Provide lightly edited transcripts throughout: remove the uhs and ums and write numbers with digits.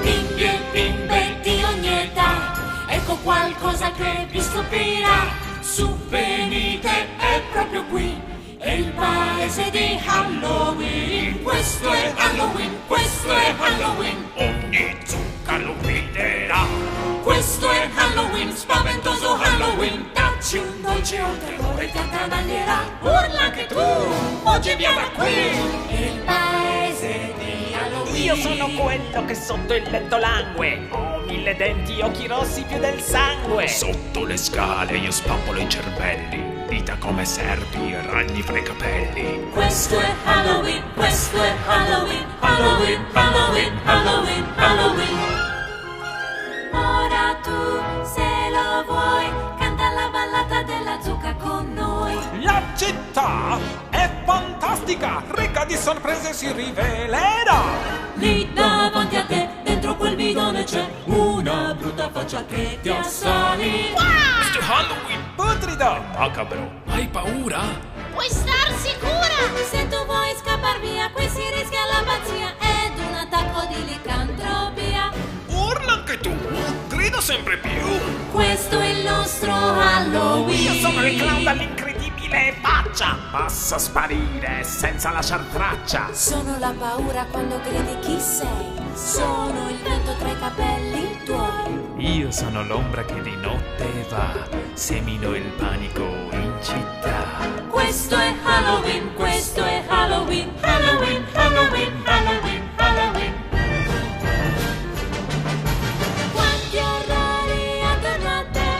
bimbi e bimbe di ogni età, ecco qualcosa che vi stupirà. Su, venite, è proprio qui, è il paese di Halloween. Questo è Halloween, questo è Halloween, Ogni zucca lo guiderà. questo è Halloween, spaventoso Halloween. Dacci un dolce o un terrore ti attanaglierà. Urla anche tu, oggi via da qui, è il paese di Halloween. Io sono quello che sotto il letto langue. Ho 1000 denti, occhi rossi più del sangue. Sotto le scale io spappolo i cervelli, dita come serpi e ragni fra i capelli. Questo è Halloween, questo è Halloween, Halloween, Halloween, Halloween, Halloween. Ora tu, se lo vuoi, canta la ballata della zucca con noi. La città è fantastica, ricca di sorprese si rivelerà. Lì davanti a te, dentro quel bidone c'è una brutta faccia che ti assali. Questo è Halloween! Putrido! Macabro, hai paura? Puoi star sicura! Se tu vuoi scappar via, qui si rischia la pazzia ed un attacco di licantropia. Urla anche tu! Grido sempre più! Questo è il nostro Halloween. Io sono il clown dall'incredibile faccia. Posso sparire senza lasciar traccia. Sono la paura quando gridi chi sei. Sono il vento tra i capelli tuoi. Io sono l'ombra che di notte va, semino il panico in città. Questo è Halloween, questo è Halloween, Halloween, Halloween, Halloween, Halloween. Quanti orrori attorno a te,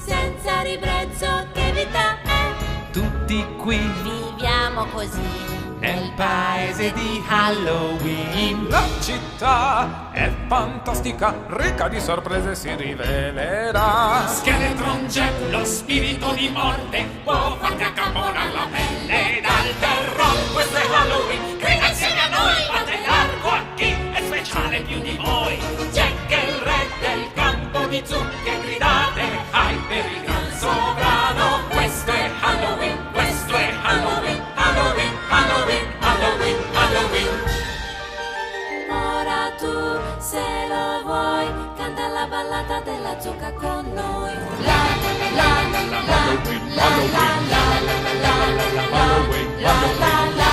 senza ribrezzo che vita è. Tutti qui Viviamo così nel paese di Halloween. La città è fantastica, ricca di sorprese si rivelerà. Scheletron Jack, lo spirito di morte, può farti accapponare la pelle dal terror. Questo è Halloween, grida insieme a noi, fate l'arco a chi è speciale più di voi. Jack è il re del campo di zucche, gridate ai per il gran sovrano. Questo è Halloween, questo è Halloween, Halloween, Halloween, Halloween, Halloween. Ora tu, se lo vuoi, canta la ballata della zucca con noi. La la la la la la la la la la la la la la la la